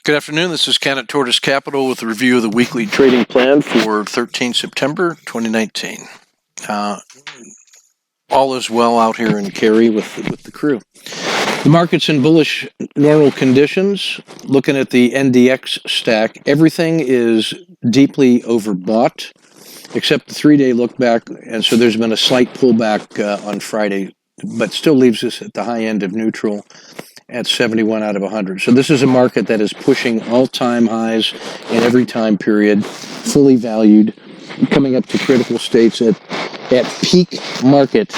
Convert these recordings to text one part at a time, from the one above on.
Good afternoon. This is Ken at Tortoise Capital with a review of the weekly trading plan for 13 September 2019. All is well out here in Cary with the crew. The market's in bullish normal conditions. Looking at the NDX stack, everything is deeply overbought except the 3-day look back, and so there's been a slight pullback on Friday, but still leaves us at the high end of neutral at 71 out of 100. So this is a market that is pushing all-time highs in every time period, fully valued, coming up to critical states at peak market.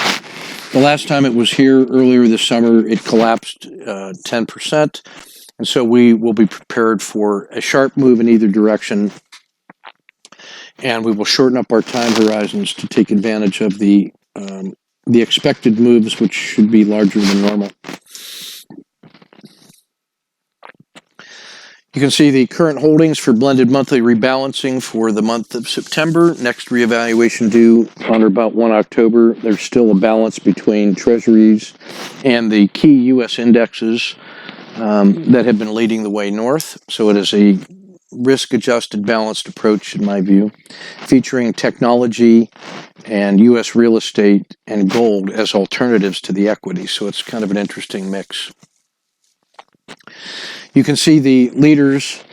The last time it was here earlier this summer, it collapsed 10%, and so we will be prepared for a sharp move in either direction, and we will shorten up our time horizons to take advantage of the expected moves, which should be larger than normal. You can see the current holdings for blended monthly rebalancing for the month of September. Next reevaluation due on or about 1 October. There's still a balance between treasuries and the key U.S. indexes that have been leading the way north. So it is a risk-adjusted, balanced approach, in my view, featuring technology and U.S. real estate and gold as alternatives to the equity. So it's kind of an interesting mix. You can see the leaders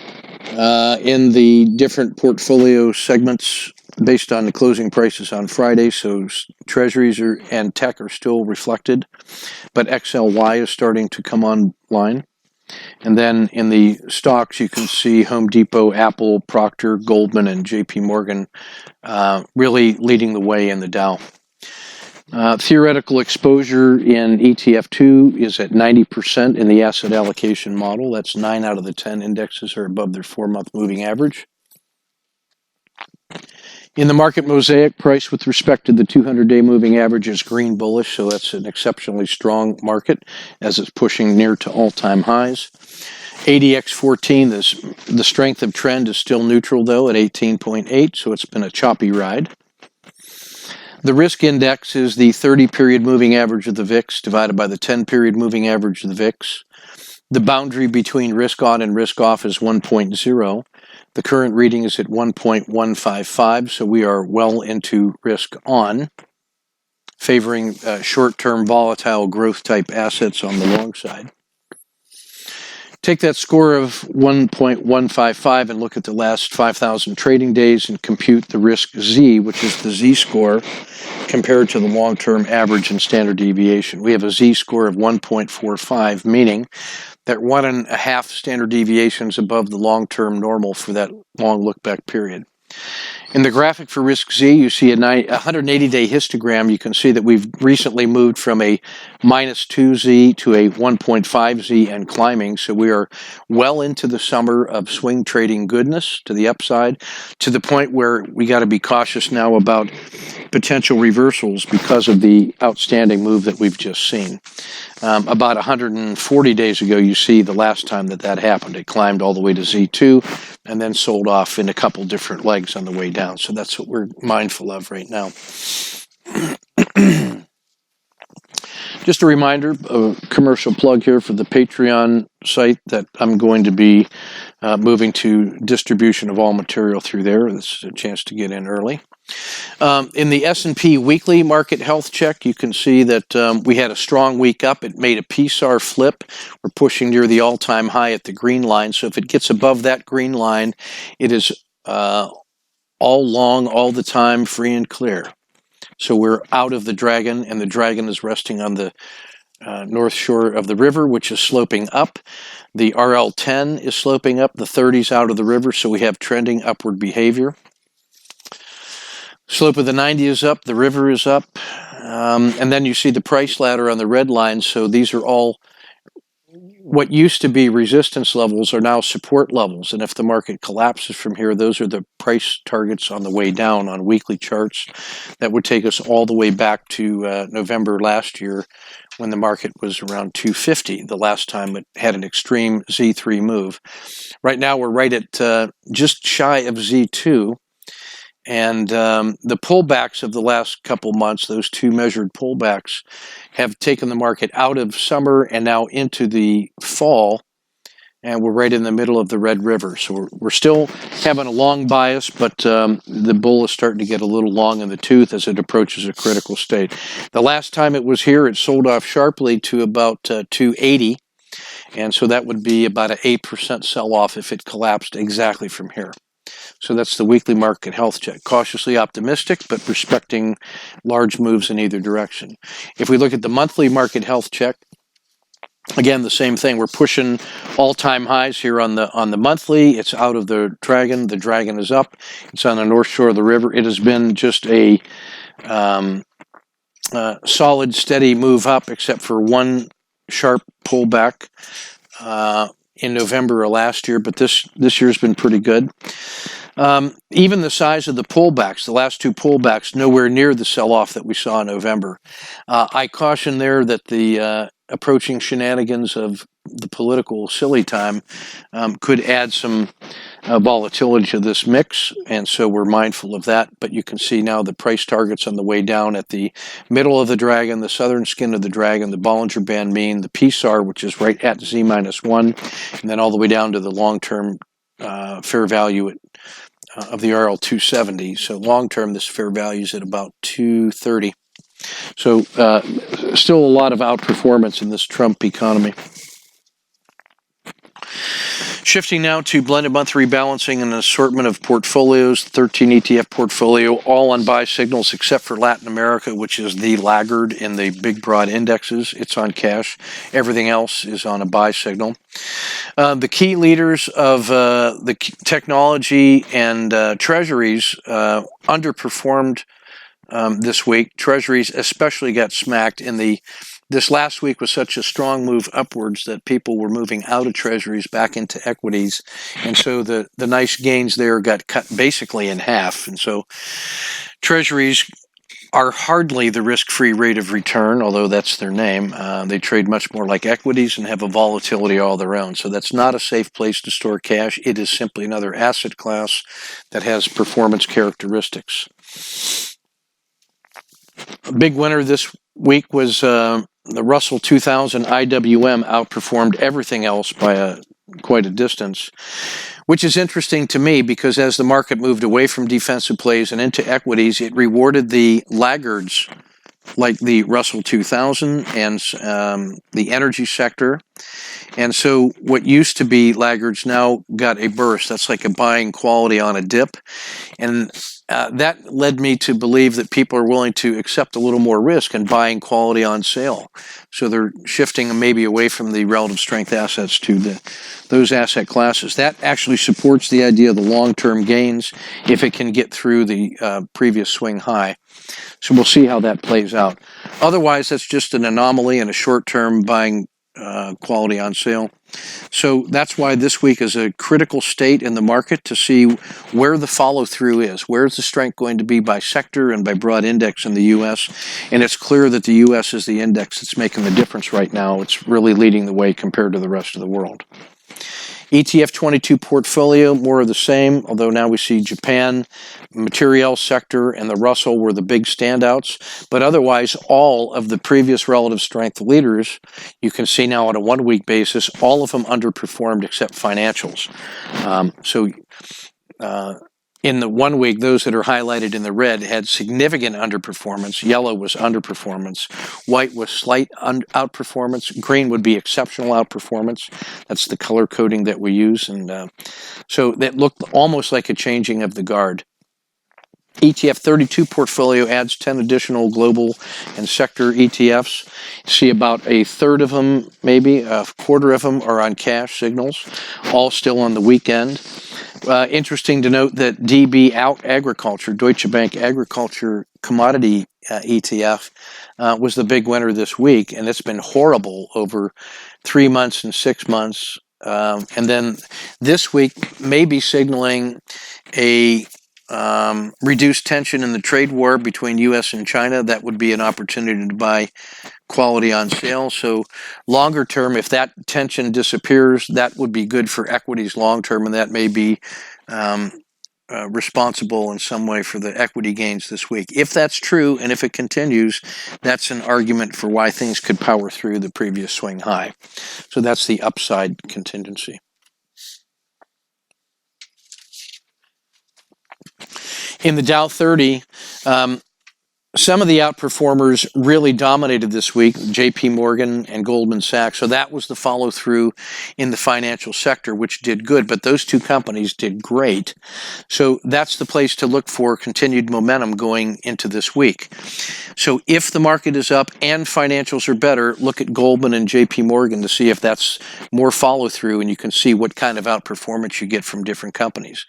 in the different portfolio segments based on the closing prices on Friday. So treasuries and tech are still reflected, but XLY is starting to come online. And then in the stocks, you can see Home Depot, Apple, Procter, Goldman, and JP Morgan really leading the way in the Dow. Theoretical exposure in ETF2 is at 90% in the asset allocation model. That's 9 out of the 10 indexes are above their 4-month moving average. In the market mosaic, price with respect to the 200-day moving average is green bullish, so that's an exceptionally strong market as it's pushing near to all-time highs. ADX14, the strength of trend is still neutral, though, at 18.8, so it's been a choppy ride. The risk index is the 30-period moving average of the VIX divided by the 10-period moving average of the VIX. The boundary between risk on and risk off is 1.0. The current reading is at 1.155, so we are well into risk on, favoring short-term volatile growth type assets on the long side. Take that score of 1.155 and look at the last 5,000 trading days and compute the risk Z, which is the Z-score, compared to the long-term average and standard deviation. We have a Z-score of 1.45, meaning that 1.5 standard deviations above the long-term normal for that long look-back period. In the graphic for risk Z, you see a 180-day histogram. You can see that we've recently moved from a -2Z to a 1.5Z and climbing. So we are well into the summer of swing trading goodness to the upside, to the point where we got to be cautious now about potential reversals because of the outstanding move that we've just seen. About 140 days ago, you see the last time that happened. It climbed all the way to Z2 and then sold off in a couple different legs on the way down. So that's what we're mindful of right now. Just a reminder, a commercial plug here for the Patreon site that I'm going to be moving to distribution of all material through there. This is a chance to get in early. In the S&P weekly market health check, you can see that we had a strong week up. It made a PSAR flip. We're pushing near the all-time high at the green line. So if it gets above that green line, it is all long, all the time, free and clear. So we're out of the dragon, and the dragon is resting on the north shore of the river, which is sloping up. The RL10 is sloping up. The 30's out of the river, so we have trending upward behavior. Slope of the 90 is up. The river is up. And then you see the price ladder on the red line. So these are all what used to be resistance levels are now support levels. And if the market collapses from here, those are the price targets on the way down on weekly charts. That would take us all the way back to November last year when the market was around 250, the last time it had an extreme Z3 move. Right now, we're right at just shy of Z2. And the pullbacks of the last couple months, those two measured pullbacks, have taken the market out of summer and now into the fall and we're right in the middle of the Red River. So we're still having a long bias, but the bull is starting to get a little long in the tooth as it approaches a critical state. The last time it was here, it sold off sharply to about 280, and so that would be about an 8% sell-off if it collapsed exactly from here. So that's the weekly market health check. Cautiously optimistic, but respecting large moves in either direction. If we look at the monthly market health check, again, the same thing. We're pushing all-time highs here on the monthly. It's out of the dragon. The dragon is up. It's on the north shore of the river. It has been just a solid, steady move up, except for one sharp pullback in November of last year. But this year's been pretty good. Even the size of the pullbacks, the last two pullbacks, nowhere near the sell-off that we saw in November. I caution there that the approaching shenanigans of the political silly time could add some volatility to this mix, and so we're mindful of that. But you can see now the price targets on the way down at the middle of the dragon, the southern skin of the dragon, the Bollinger Band mean, the PSAR, which is right at Z-1, and then all the way down to the long-term fair value of the RL 270. So long term, this fair value is at about 230. So still a lot of outperformance in this Trump economy. Shifting now to blended month rebalancing and an assortment of portfolios, 13 ETF portfolio, all on buy signals except for Latin America, which is the laggard in the big broad indexes. It's on cash. Everything else is on a buy signal. The key leaders of the technology and treasuries underperformed this week. Treasuries especially got smacked in this last week was such a strong move upwards that people were moving out of treasuries back into equities. And so the nice gains there got cut basically in half. And so treasuries are hardly the risk-free rate of return, although that's their name. They trade much more like equities and have a volatility all their own. So that's not a safe place to store cash. It is simply another asset class that has performance characteristics. A big winner this week was the Russell 2000 IWM outperformed everything else by quite a distance, which is interesting to me because as the market moved away from defensive plays and into equities, it rewarded the laggards like the Russell 2000 and the energy sector. And so what used to be laggards now got a burst. That's like a buying quality on a dip. And that led me to believe that people are willing to accept a little more risk and buying quality on sale. So they're shifting maybe away from the relative strength assets to those asset classes. That actually supports the idea of the long-term gains if it can get through the previous swing high. So we'll see how that plays out. Otherwise, that's just an anomaly and a short-term buying quality on sale. So that's why this week is a critical state in the market to see where the follow-through is. Where's the strength going to be by sector and by broad index in the U.S.? And it's clear that the U.S. is the index that's making the difference right now. It's really leading the way compared to the rest of the world. ETF 22 portfolio, more of the same, although now we see Japan, material sector, and the Russell were the big standouts. But otherwise, all of the previous relative strength leaders, you can see now on a one-week basis, all of them underperformed except financials. In the 1 week, those that are highlighted in the red had significant underperformance. Yellow was underperformance. White was slight outperformance. Green would be exceptional outperformance. That's the color coding that we use. And so that looked almost like a changing of the guard. ETF 32 portfolio adds 10 additional global and sector ETFs. See about a third of them, maybe a quarter of them are on cash signals, all still on the weekend. Interesting to note that DB Out Agriculture, Deutsche Bank Agriculture Commodity ETF, was the big winner this week, and it's been horrible over 3 months and 6 months. And then this week may be signaling a reduced tension in the trade war between U.S. and China. That would be an opportunity to buy quality on sale. So longer term, if that tension disappears, that would be good for equities long term, and that may be responsible in some way for the equity gains this week. If that's true, and if it continues, that's an argument for why things could power through the previous swing high. So that's the upside contingency. In the Dow 30, some of the outperformers really dominated this week, JP Morgan and Goldman Sachs. So that was the follow through in the financial sector, which did good. But those two companies did great. So that's the place to look for continued momentum going into this week. So if the market is up and financials are better, look at Goldman and JP Morgan to see if that's more follow through, and you can see what kind of outperformance you get from different companies.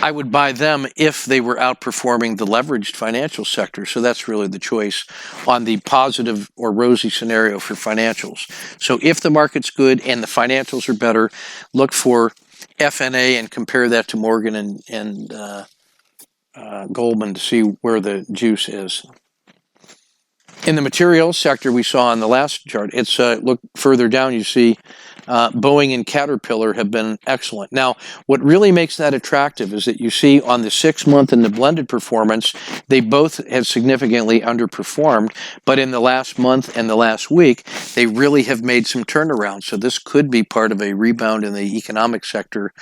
I would buy them if they were outperforming the leveraged financial sector. So that's really the choice on the positive or rosy scenario for financials. So if the market's good and the financials are better, look for FNA and compare that to Morgan and Goldman to see where the juice is. In the materials sector we saw on the last chart, it's look further down, you see Boeing and Caterpillar have been excellent. Now, what really makes that attractive is that you see on the 6-month and the blended performance, they both have significantly underperformed, but in the last month and the last week, they really have made some turnaround. So this could be part of a rebound in the economic sector,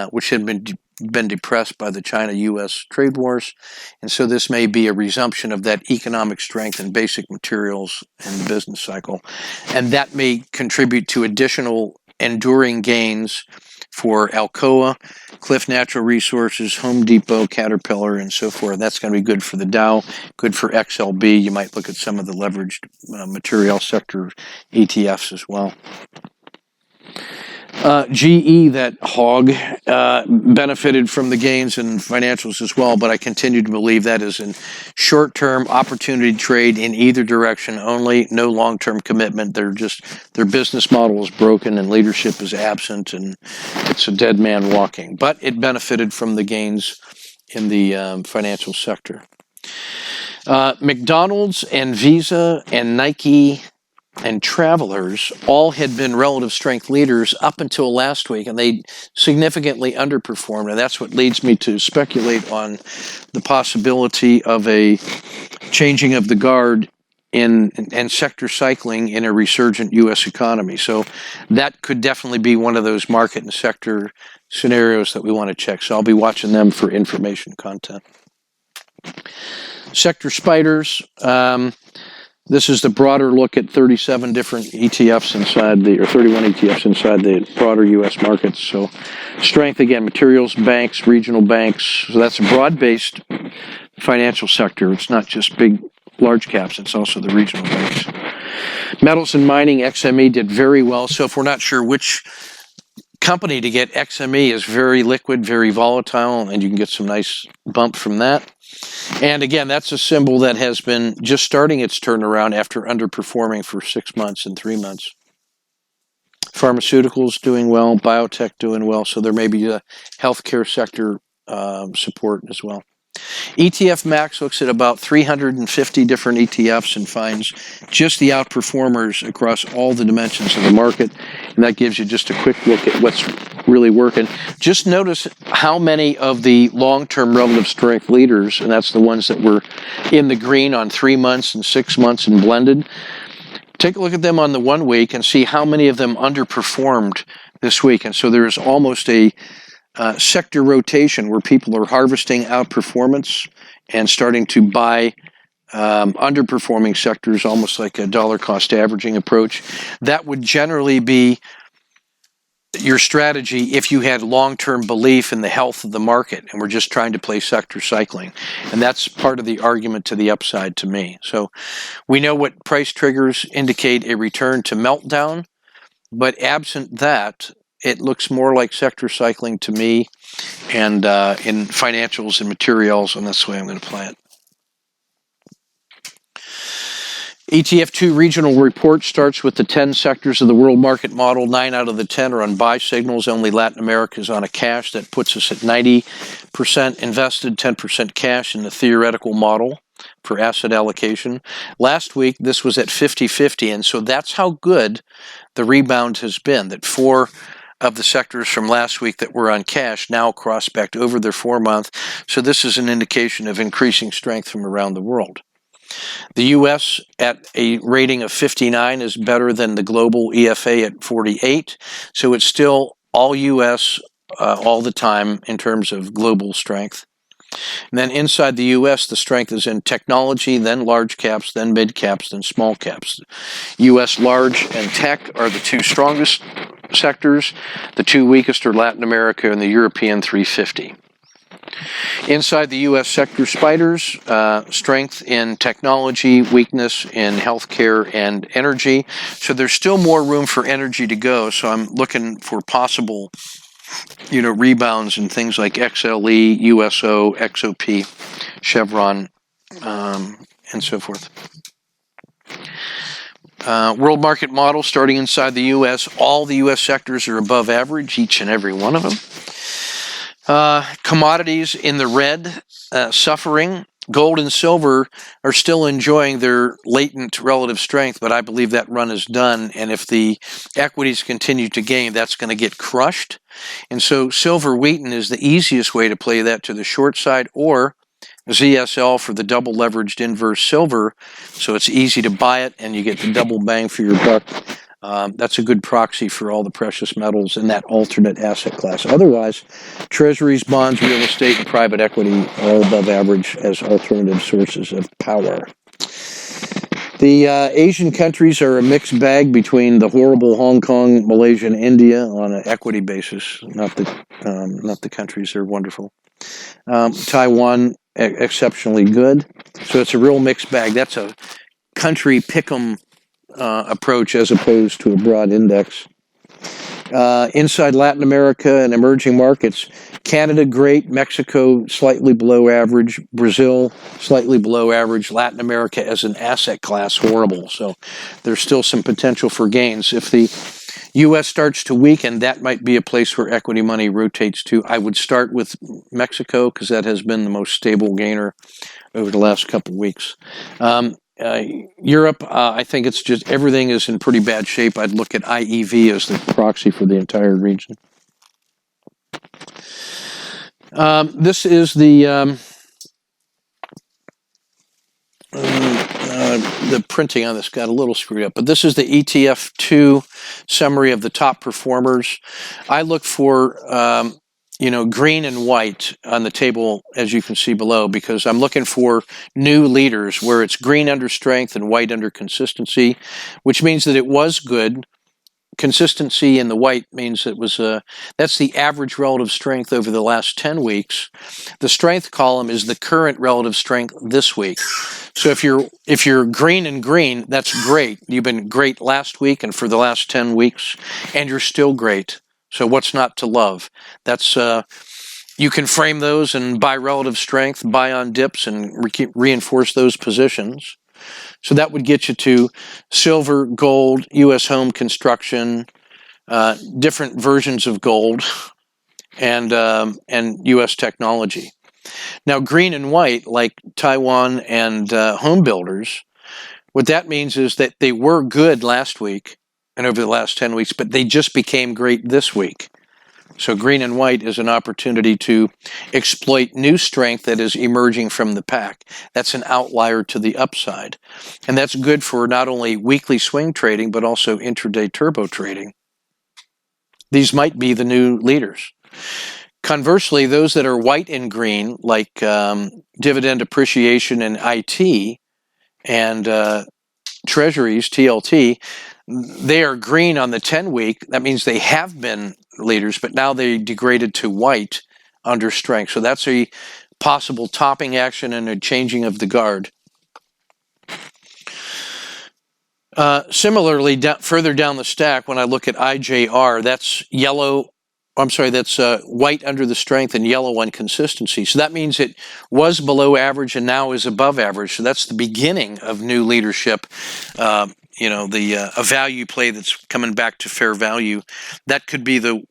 which had been depressed by the China-U.S. trade wars. And so this may be a resumption of that economic strength in basic materials and the business cycle. And that may contribute to additional enduring gains for Alcoa, Cliff Natural Resources, Home Depot, Caterpillar, and so forth. That's going to be good for the Dow, good for XLB. You might look at some of the leveraged material sector ETFs as well. GE, that hog, benefited from the gains in financials as well, but I continue to believe that is a short-term opportunity trade in either direction only, no long-term commitment. Their business model is broken and leadership is absent, and it's a dead man walking. But it benefited from the gains in the financial sector. McDonald's and Visa and Nike and Travelers all had been relative strength leaders up until last week, and they significantly underperformed. And that's what leads me to speculate on the possibility of a changing of the guard and sector cycling in a resurgent U.S. economy. So that could definitely be one of those market and sector scenarios that we want to check. So I'll be watching them for information content. Sector spiders. This is the broader look at 37 different ETFs inside or 31 ETFs inside the broader U.S. markets. So strength, again, materials, banks, regional banks. So that's a broad-based financial sector. It's not just big, large caps. It's also the regional banks. Metals and mining, XME did very well. So if we're not sure which company to get, XME is very liquid, very volatile, and you can get some nice bump from that. And again, that's a symbol that has been just starting its turnaround after underperforming for 6 months and 3 months. Pharmaceuticals doing well, biotech doing well, so there may be a healthcare sector support as well. ETF Max looks at about 350 different ETFs and finds just the outperformers across all the dimensions of the market, and that gives you just a quick look at what's really working. Just notice how many of the long-term relative strength leaders, and that's the ones that were in the green on 3 months and 6 months and blended, take a look at them on the 1 week and see how many of them underperformed this week. And so there is almost a sector rotation where people are harvesting outperformance and starting to buy underperforming sectors, almost like a dollar cost averaging approach. That would generally be your strategy if you had long-term belief in the health of the market and we're just trying to play sector cycling. And that's part of the argument to the upside to me. So we know what price triggers indicate a return to meltdown, but absent that, it looks more like sector cycling to me and in financials and materials, and that's the way I'm going to play it. ETF2 regional report starts with the 10 sectors of the world market model. 9 out of the 10 are on buy signals. Only Latin America is on a cash. That puts us at 90% invested, 10% cash in the theoretical model for asset allocation. Last week, this was at 50-50, and so that's how good the rebound has been, that 4 of the sectors from last week that were on cash now cross back over their 4-month. So this is an indication of increasing strength from around the world. The U.S. at a rating of 59 is better than the global EFA at 48. So it's still all U.S. All the time in terms of global strength. And then inside the U.S., the strength is in technology, then large caps, then mid caps, then small caps. U.S. large and tech are the two strongest sectors. The two weakest are Latin America and the European 350. Inside the U.S. sector spiders, strength in technology, weakness in healthcare and energy. So there's still more room for energy to go. So I'm looking for possible, rebounds in things like XLE, USO, XOP, Chevron, and so forth. World market model starting inside the U.S. All the U.S. sectors are above average, each and every one of them. Commodities in the red, suffering. Gold and silver are still enjoying their latent relative strength, but I believe that run is done. And if the equities continue to gain, that's going to get crushed. And so silver wheaten is the easiest way to play that to the short side, or ZSL for the double leveraged inverse silver. So it's easy to buy it and you get the double bang for your buck. That's a good proxy for all the precious metals in that alternate asset class. Otherwise, treasuries, bonds, real estate, and private equity all above average as alternative sources of power. The Asian countries are a mixed bag between the horrible Hong Kong, Malaysia, and India on an equity basis. Not the countries; they're wonderful. Taiwan, exceptionally good. So it's a real mixed bag. That's a country pick'em approach as opposed to a broad index. Inside Latin America and emerging markets, Canada great, Mexico slightly below average, Brazil slightly below average, Latin America as an asset class horrible. So there's still some potential for gains. If the U.S. starts to weaken, that might be a place where equity money rotates to. I would start with Mexico because that has been the most stable gainer over the last couple of weeks. Europe, I think it's just everything is in pretty bad shape. I'd look at IEV as the proxy for the entire region. This is the printing on this got a little screwed up, but this is the ETF2 summary of the top performers. I look for green and white on the table, as you can see below, because I'm looking for new leaders where it's green under strength and white under consistency, which means that it was good. Consistency in the white means it was that's the average relative strength over the last 10 weeks. The strength column is the current relative strength this week. So if you're green and green, that's great. You've been great last week and for the last 10 weeks, and you're still great. So what's not to love? That's you can frame those and buy relative strength, buy on dips, and reinforce those positions. So that would get you to silver, gold, U.S. home construction, different versions of gold, and U.S. technology. Now, green and white, like Taiwan and home builders, what that means is that they were good last week and over the last 10 weeks, but they just became great this week. So green and white is an opportunity to exploit new strength that is emerging from the pack. That's an outlier to the upside. And that's good for not only weekly swing trading, but also intraday turbo trading. These might be the new leaders. Conversely, those that are white and green, like dividend appreciation and IT and treasuries, TLT, they are green on the 10-week. That means they have been leaders, but now they degraded to white under strength. So that's a possible topping action and a changing of the guard. Similarly, further down the stack, when I look at IJR, that's yellow. I'm sorry, that's white under the strength and yellow on consistency. So that means it was below average and now is above average. So that's the beginning of new leadership. A value play that's coming back to fair value. That could be the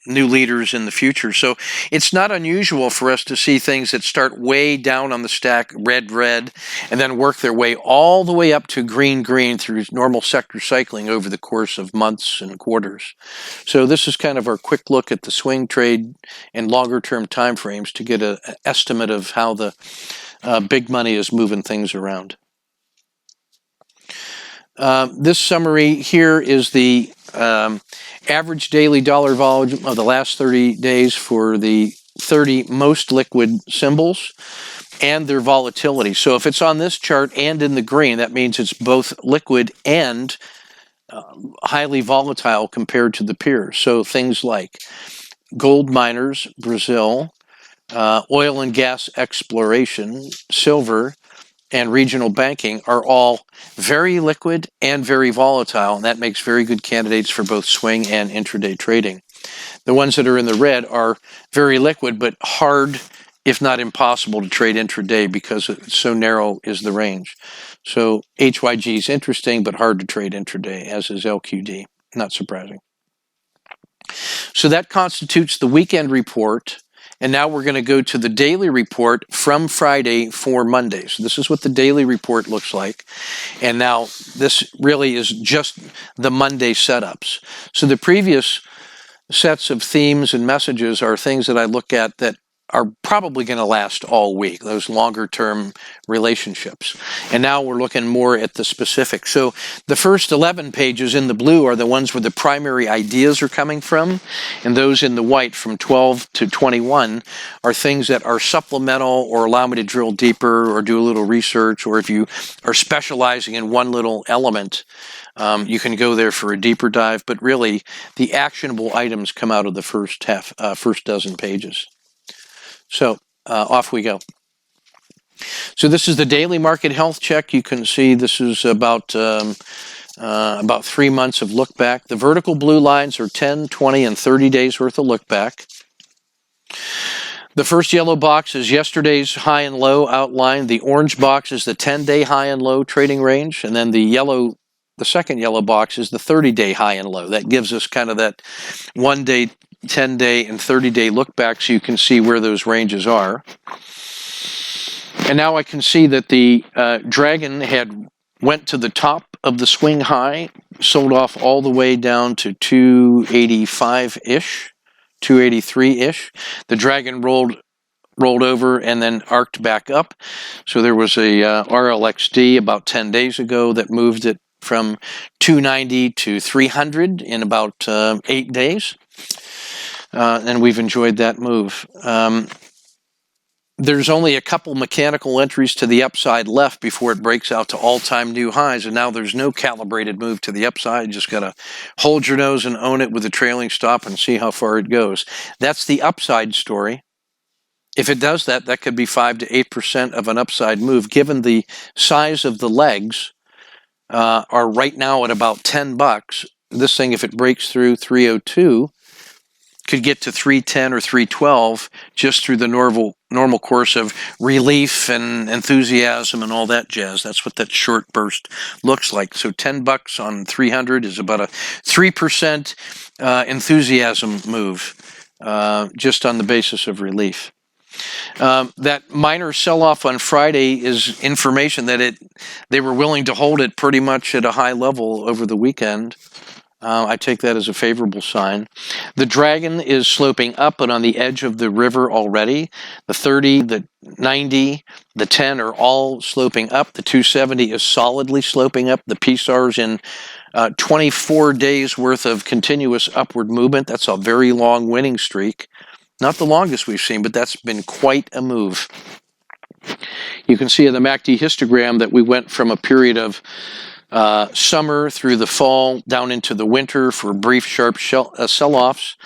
new leaders in the future. So it's not unusual for us to see things that start way down on the stack, red, and then work their way all the way up to green through normal sector cycling over the course of months and quarters. So this is kind of our quick look at the swing trade and longer term time frames to get an estimate of how the big money is moving things around. This summary here is the average daily dollar volume of the last 30 days for the 30 most liquid symbols and their volatility. So if it's on this chart and in the green, that means it's both liquid and highly volatile compared to the peers. So things like gold miners, Brazil, oil and gas exploration, silver, and regional banking are all very liquid and very volatile, and that makes very good candidates for both swing and intraday trading. The ones that are in the red are very liquid, but hard, if not impossible, to trade intraday because it's so narrow is the range. So HYG is interesting, but hard to trade intraday, as is LQD. Not surprising. So that constitutes the weekend report. And now we're going to go to the daily report from Friday for Monday. So this is what the daily report looks like. And now this really is just the Monday setups. So the previous sets of themes and messages are things that I look at that are probably going to last all week, those longer term relationships. And now we're looking more at the specifics. So the first 11 pages in the blue are the ones where the primary ideas are coming from, and those in the white from 12 to 21 are things that are supplemental or allow me to drill deeper or do a little research, or if you are specializing in one little element, you can go there for a deeper dive, but really the actionable items come out of the first dozen pages. So off we go. So this is the daily market health check. You can see this is about 3 months of look back. The vertical blue lines are 10, 20, and 30 days worth of look back. The first yellow box is yesterday's high and low outline. The orange box is the 10-day high and low trading range, and then the second yellow box is the 30-day high and low. That gives us kind of that 1 day, 10-day, and 30-day look back so you can see where those ranges are. And now I can see that the dragon had went to the top of the swing high, sold off all the way down to 285-ish, 283-ish. The dragon rolled over and then arced back up. So there was a RLXD about 10 days ago that moved it from 290 to 300 in about 8 days. And we've enjoyed that move. There's only a couple mechanical entries to the upside left before it breaks out to all-time new highs, and now there's no calibrated move to the upside. You just got to hold your nose and own it with a trailing stop and see how far it goes. That's the upside story. If it does that, that could be 5 to 8% of an upside move, given the size of the legs are right now at about $10. This thing, if it breaks through 302, could get to 310 or 312 just through the normal course of relief and enthusiasm and all that jazz. That's what that short burst looks like. So $10 on 300 is about a 3% enthusiasm move just on the basis of relief. That minor sell-off on Friday is information that they were willing to hold it pretty much at a high level over the weekend. I take that as a favorable sign. The dragon is sloping up and on the edge of the river already. The 30, the 90, the 10 are all sloping up. The 270 is solidly sloping up. The PSAR is in 24 days worth of continuous upward movement. That's a very long winning streak. Not the longest we've seen, but that's been quite a move. You can see in the MACD histogram that we went from a period of summer through the fall down into the winter for brief sharp sell-offs,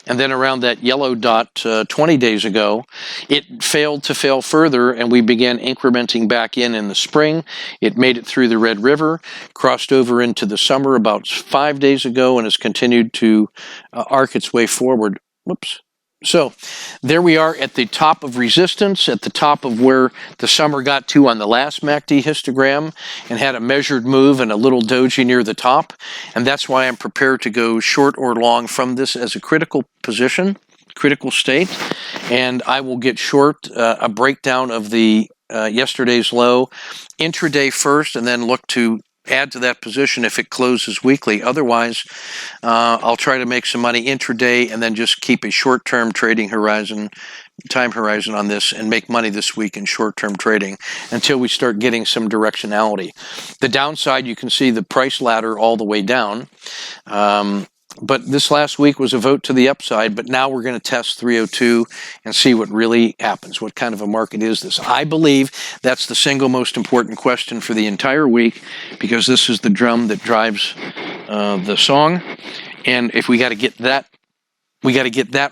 and then around that yellow dot 20 days ago it failed to fail further, and we began incrementing back in the spring. It made it through the Red River, crossed over into the summer about 5 days ago, and has continued to arc its way forward. Whoops. So there we are at the top of resistance, at the top of where the summer got to on the last MACD histogram, and had a measured move and a little doji near the top. And that's why I'm prepared to go short or long from this as a critical position, critical state. And I will get short a breakdown of the yesterday's low intraday first, and then look to add to that position if it closes weekly. Otherwise, I'll try to make some money intraday and then just keep a short-term trading time horizon on this and make money this week in short-term trading until we start getting some directionality. The downside, you can see the price ladder all the way down. But this last week was a vote to the upside, but now we're going to test 302 and see what really happens. What kind of a market is this? I believe that's the single most important question for the entire week, because this is the drum that drives the song. And if we got to get that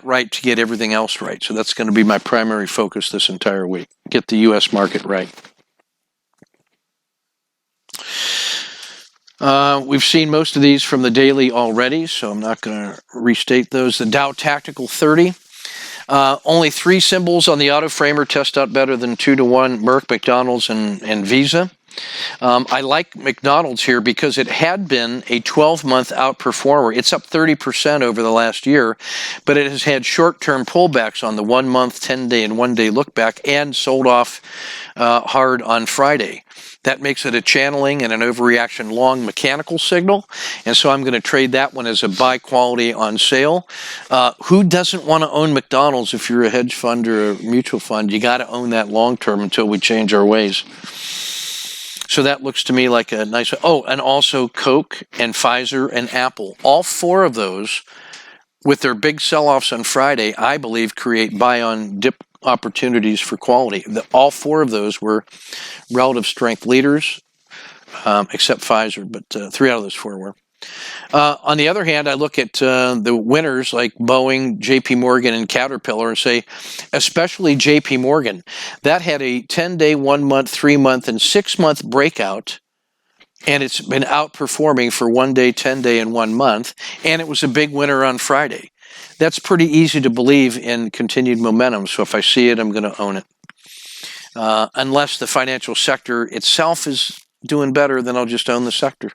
right to get everything else right. So that's going to be my primary focus this entire week. Get the U.S. market right. We've seen most of these from the daily already, so I'm not going to restate those. The Dow Tactical 30. Only 3 symbols on the auto framer test out better than 2-to-1, Merck, McDonald's, and Visa. I like McDonald's here because it had been a 12-month outperformer. It's up 30% over the last year, but it has had short-term pullbacks on the 1-month, 10-day, and 1-day look-back, and sold off hard on Friday. That makes it a channeling and an overreaction long mechanical signal, and so I'm going to trade that one as a buy quality on sale. Who doesn't want to own McDonald's if you're a hedge fund or a mutual fund? You got to own that long-term until we change our ways. So that looks to me like a nice... Oh, and also Coke and Pfizer and Apple. All 4 of those, with their big sell-offs on Friday, I believe create buy-on-dip opportunities for quality. All 4 of those were relative strength leaders, except Pfizer, but 3 out of those 4 were. On the other hand, I look at the winners like Boeing, JP Morgan, and Caterpillar and say, especially JP Morgan, that had a 10-day, 1-month, 3-month, and 6-month breakout, and it's been outperforming for 1-day, 10-day, and 1 month, and it was a big winner on Friday. That's pretty easy to believe in continued momentum, so if I see it, I'm going to own it. Unless the financial sector itself is doing better, then I'll just own the sector.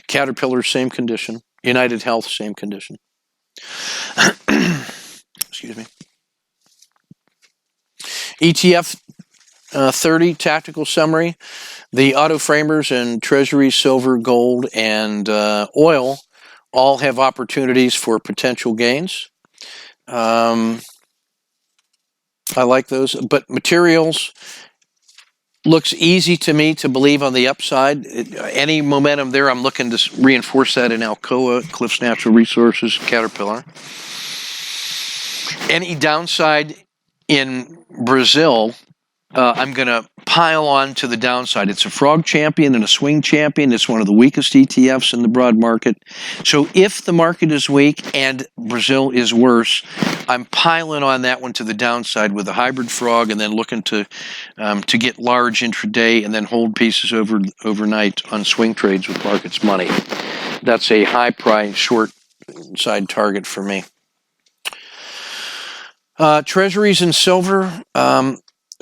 Caterpillar, same condition. United Health, same condition. Excuse me. ETF 30, tactical summary. The auto framers and treasury, silver, gold, and oil all have opportunities for potential gains. I like those, but materials looks easy to me to believe on the upside. Any momentum there, I'm looking to reinforce that in Alcoa, Cliffs Natural Resources, Caterpillar. Any downside in Brazil, I'm going to pile on to the downside. It's a frog champion and a swing champion. It's one of the weakest ETFs in the broad market. So if the market is weak and Brazil is worse, I'm piling on that one to the downside with a hybrid frog, and then looking to get large intraday and then hold pieces overnight on swing trades with markets money. That's a high price short side target for me. Treasuries and silver.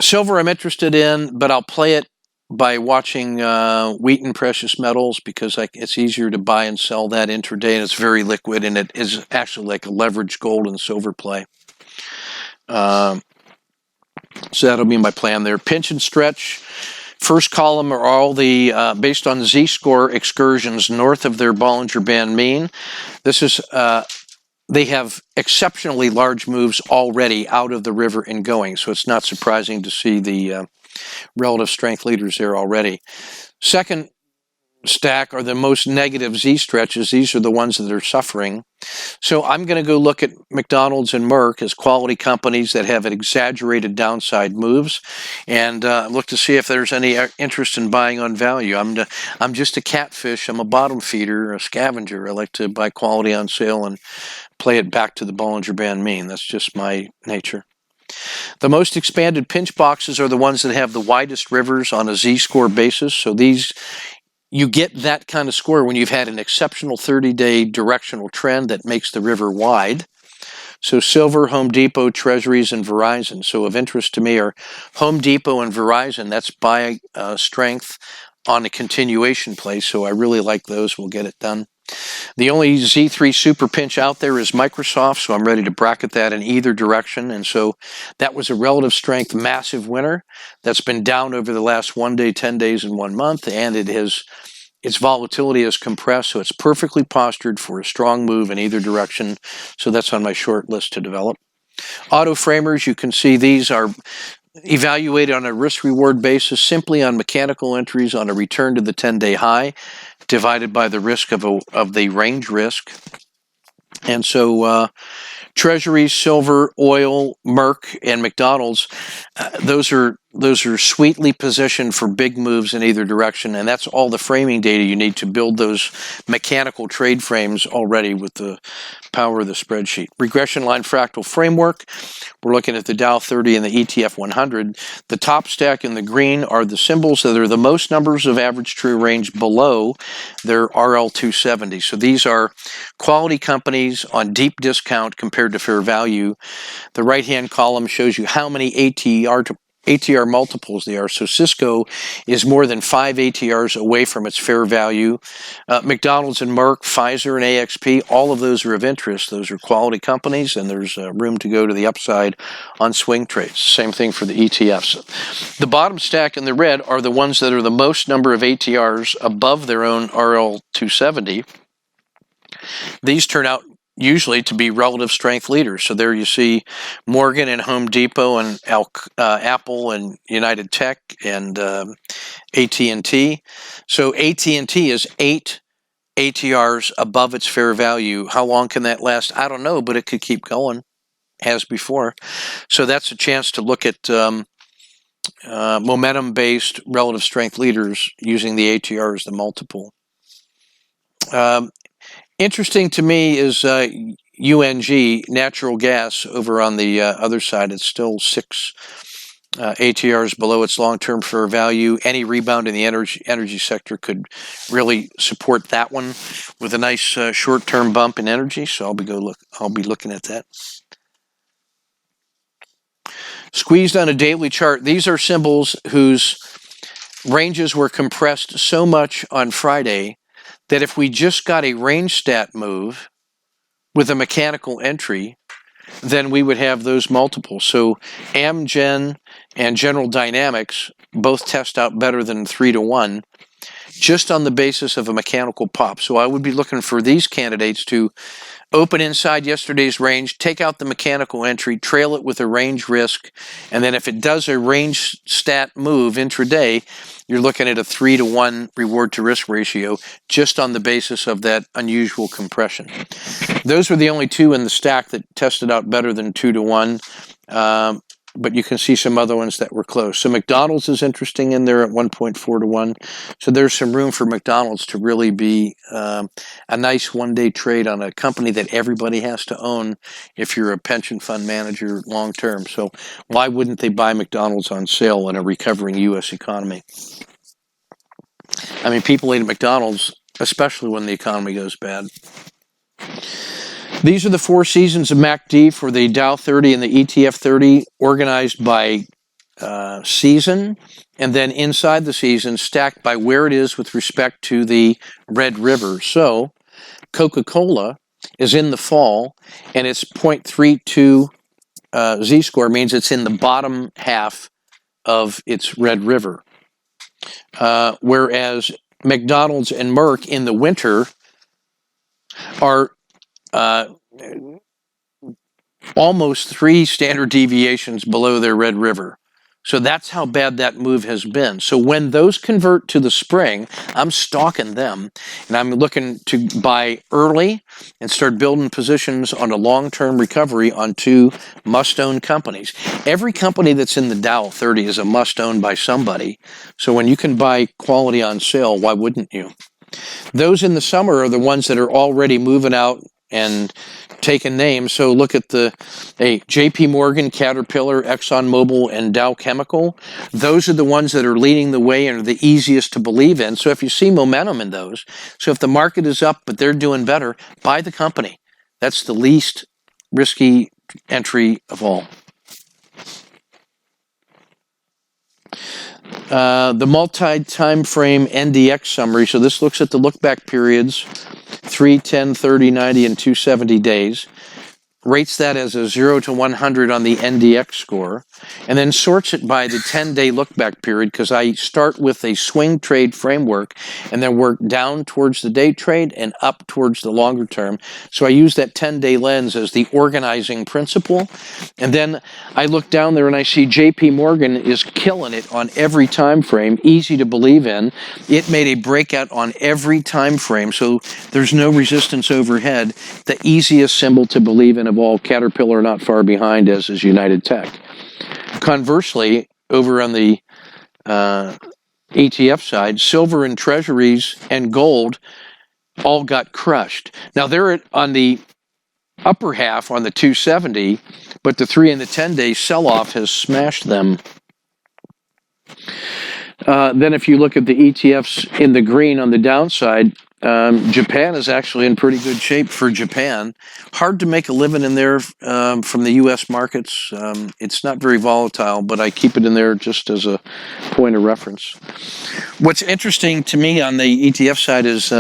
Silver I'm interested in, but I'll play it by watching wheat and precious metals, because it's easier to buy and sell that intraday, and it's very liquid, and it is actually like a leveraged gold and silver play. So that'll be my plan there. Pinch and stretch. First column are all the, based on Z-score excursions north of their Bollinger Band mean. This is... they have exceptionally large moves already out of the river and going, so it's not surprising to see the relative strength leaders there already. Second stack are the most negative Z-stretches. These are the ones that are suffering. So I'm going to go look at McDonald's and Merck as quality companies that have exaggerated downside moves, and look to see if there's any interest in buying on value. I'm just a catfish. I'm a bottom feeder, a scavenger. I like to buy quality on sale and play it back to the Bollinger Band mean. That's just my nature. The most expanded pinch boxes are the ones that have the widest rivers on a Z-score basis. So these, you get that kind of score when you've had an exceptional 30-day directional trend that makes the river wide. So Silver, Home Depot, Treasuries, and Verizon. So of interest to me are Home Depot and Verizon. That's buy strength on a continuation play. So I really like those. We'll get it done. The only Z3 super pinch out there is Microsoft, so I'm ready to bracket that in either direction. And so that was a relative strength massive winner that's been down over the last 1 day, 10 days, and 1 month, and its volatility is compressed, so it's perfectly postured for a strong move in either direction. So that's on my short list to develop. Auto framers, you can see these are evaluated on a risk-reward basis simply on mechanical entries on a return to the 10-day high. divided by the risk of the range risk. And so Treasuries, silver, oil, Merck, and McDonald's, those are sweetly positioned for big moves in either direction, and that's all the framing data you need to build those mechanical trade frames already with the power of the spreadsheet. Regression line fractal framework, we're looking at the Dow 30 and the ETF 100. The top stack in the green are the symbols that are the most numbers of average true range below their RL 270. So these are quality companies on deep discount compared to fair value. The right-hand column shows you how many ATR multiples they are. So Cisco is more than 5 ATRs away from its fair value. McDonald's and Merck, Pfizer and AXP, all of those are of interest. Those are quality companies, and there's room to go to the upside on swing trades. Same thing for the ETFs. The bottom stack in the red are the ones that are the most number of ATRs above their own RL 270. These turn out usually to be relative strength leaders. So there you see Morgan and Home Depot and Apple and United Tech and AT&T. So AT&T is 8 ATRs above its fair value. How long can that last? I don't know, but it could keep going as before. So that's a chance to look at momentum-based relative strength leaders using the ATR as the multiple. Interesting to me is UNG, natural gas, over on the other side. It's still 6 ATRs below its long-term fair value. Any rebound in the energy sector could really support that one with a nice short-term bump in energy. So I'll be looking at that. Squeezed on a daily chart. These are symbols whose ranges were compressed so much on Friday that if we just got a range stat move with a mechanical entry, then we would have those multiples. So Amgen and General Dynamics both test out better than 3-to-1 just on the basis of a mechanical pop. So I would be looking for these candidates to open inside yesterday's range, take out the mechanical entry, trail it with a range risk, and then if it does a range stat move intraday, you're looking at a 3-to-1 reward to risk ratio just on the basis of that unusual compression. Those were the only 2 in the stack that tested out better than 2-to-1. But you can see some other ones that were close. So McDonald's is interesting in there at 1.4-to-1. So there's some room for McDonald's to really be a nice one-day trade on a company that everybody has to own if you're a pension fund manager long term. So why wouldn't they buy McDonald's on sale in a recovering U.S. economy? I mean, people eat at McDonald's, especially when the economy goes bad. These are the 4 seasons of MACD for the Dow 30 and the ETF 30, organized by season, and then inside the season stacked by where it is with respect to the Red River. So Coca-Cola is in the fall, and its 0.32 z-score means it's in the bottom half of its Red River. Whereas McDonald's and Merck in the winter are almost 3 standard deviations below their Red River. So that's how bad that move has been. So when those convert to the spring, I'm stalking them, and I'm looking to buy early and start building positions on a long-term recovery on 2 must-own companies. Every company that's in the Dow 30 is a must-own by somebody. So when you can buy quality on sale, why wouldn't you? Those in the summer are the ones that are already moving out and taking names. So look at the JP Morgan, Caterpillar, ExxonMobil, and Dow Chemical. Those are the ones that are leading the way and are the easiest to believe in. So if you see momentum in those, so if the market is up but they're doing better, buy the company. That's the least risky entry of all. The multi-time frame NDX summary. So this looks at the look-back periods, 3, 10, 30, 90, and 270 days. rates that as a 0 to 100 on the NDX score, and then sorts it by the 10-day look-back period, because I start with a swing trade framework and then work down towards the day trade and up towards the longer term. So I use that 10-day lens as the organizing principle. And then I look down there and I see JP Morgan is killing it on every time frame, easy to believe in. It made a breakout on every time frame, so there's no resistance overhead. The easiest symbol to believe in of all, Caterpillar not far behind, as is United Tech. Conversely, over on the ETF side, silver and treasuries and gold all got crushed. Now they're on the upper half on the 270, but the 3 and the 10-day sell-off has smashed them. Then if you look at the ETFs in the green on the downside, Japan is actually in pretty good shape for Japan. Hard to make a living in there from the U.S. markets. It's not very volatile, but I keep it in there just as a point of reference. What's interesting to me on the ETF side is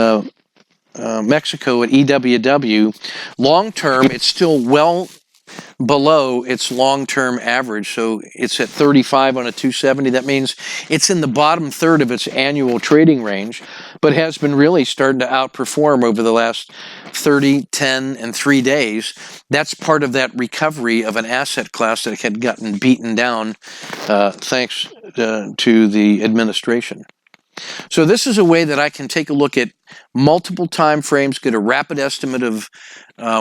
Mexico at EWW. Long term, it's still well below its long-term average, so it's at 35 on a 270. That means it's in the bottom third of its annual trading range, but has been really starting to outperform over the last 30, 10, and 3 days. That's part of that recovery of an asset class that had gotten beaten down thanks to the administration. So this is a way that I can take a look at multiple time frames, get a rapid estimate of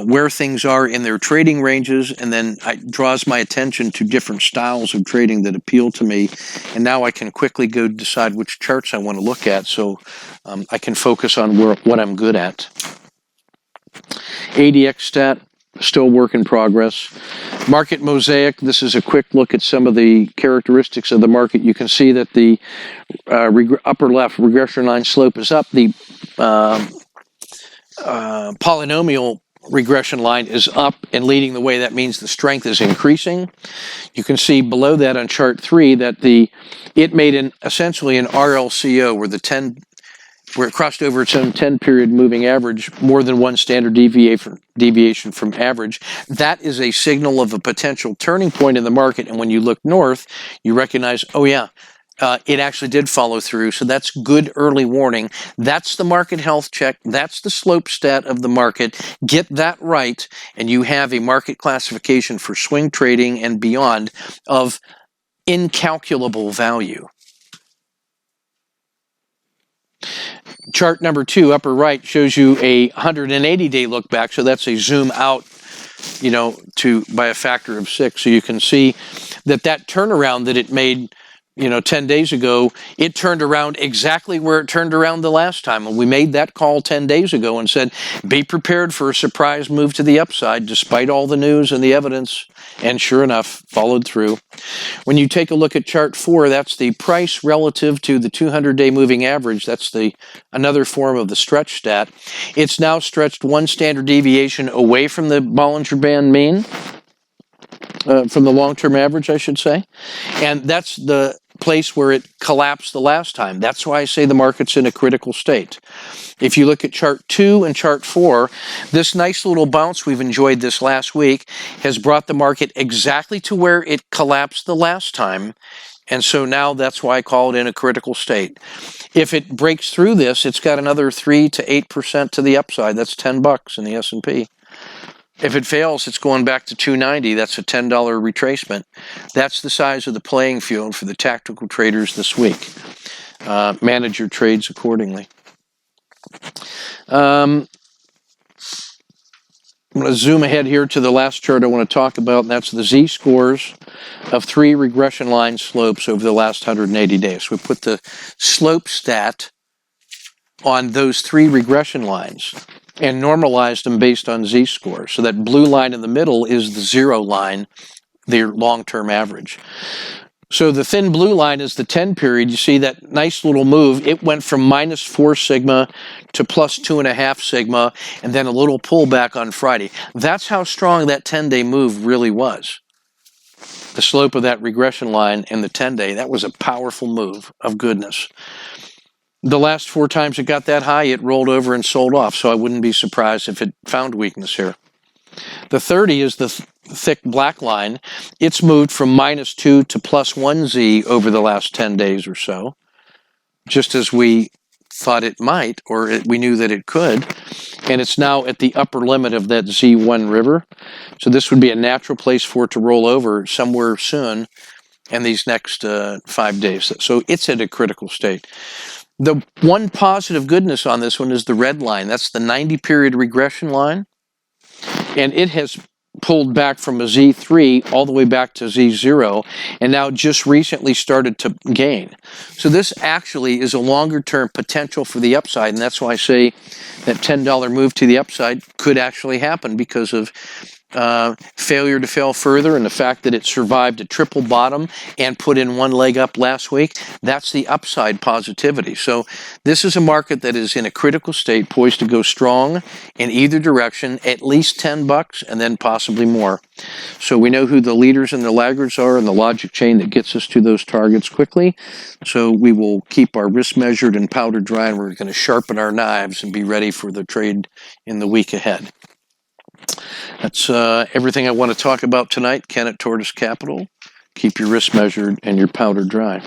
where things are in their trading ranges, and then it draws my attention to different styles of trading that appeal to me. And now I can quickly go decide which charts I want to look at, so I can focus on what I'm good at. ADX stat, still work in progress. Market mosaic, this is a quick look at some of the characteristics of the market. You can see that the upper left regression line slope is up. The polynomial regression line is up and leading the way. That means the strength is increasing. You can see below that on chart 3 that it made essentially an RLCO where it crossed over its own 10-period moving average, more than one standard deviation from average. That is a signal of a potential turning point in the market. And when you look north, you recognize, oh yeah, it actually did follow through. So that's good early warning. That's the market health check. That's the slope stat of the market. Get that right, and you have a market classification for swing trading and beyond of incalculable value. Chart number 2, upper right, shows you a 180-day look back. So that's a zoom out, by a factor of 6. So you can see that turnaround that it made, 10 days ago, it turned around exactly where it turned around the last time. And we made that call 10 days ago and said, be prepared for a surprise move to the upside, despite all the news and the evidence. And sure enough, followed through. When you take a look at chart 4, that's the price relative to the 200-day moving average. That's another form of the stretch stat. It's now stretched one standard deviation away from the Bollinger Band mean, from the long-term average, I should say. And that's the place where it collapsed the last time. That's why I say the market's in a critical state. If you look at chart 2 and chart 4, this nice little bounce we've enjoyed this last week has brought the market exactly to where it collapsed the last time. And so now that's why I call it in a critical state. If it breaks through this, it's got another 3 to 8% to the upside. That's $10 in the S&P. If it fails, it's going back to 290. That's a $10 retracement. That's the size of the playing field for the tactical traders this week. Manage your trades accordingly. I'm going to zoom ahead here to the last chart I want to talk about, and that's the z-scores of 3 regression line slopes over the last 180 days. We put the slope stat on those 3 regression lines and normalized them based on z-scores. So that blue line in the middle is the 0 line, their long-term average. So the thin blue line is the 10 period. You see that nice little move. It went from -4 sigma to +2.5 sigma, and then a little pullback on Friday. That's how strong that 10-day move really was. The slope of that regression line and the 10-day, that was a powerful move of goodness. The last 4 times it got that high, it rolled over and sold off, so I wouldn't be surprised if it found weakness here. The 30 is the thick black line. It's moved from -2 to +1Z over the last 10 days or so, just as we thought it might, or we knew that it could. And it's now at the upper limit of that Z1 river. So this would be a natural place for it to roll over somewhere soon in these next 5 days. So it's at a critical state. The one positive goodness on this one is the red line. That's the 90-period regression line. And it has pulled back from a Z3 all the way back to Z0, and now just recently started to gain. So this actually is a longer-term potential for the upside, and that's why I say that $10 move to the upside could actually happen because of failure to fail further, and the fact that it survived a triple bottom and put in one leg up last week. That's the upside positivity. So this is a market that is in a critical state, poised to go strong in either direction, at least $10 and then possibly more. So we know who the leaders and the laggards are in the logic chain that gets us to those targets quickly. So we will keep our risk measured and powder dry, and we're going to sharpen our knives and be ready for the trade in the week ahead. That's everything I want to talk about tonight. Ken at Tortoise Capital. Keep your risk measured and your powder dry.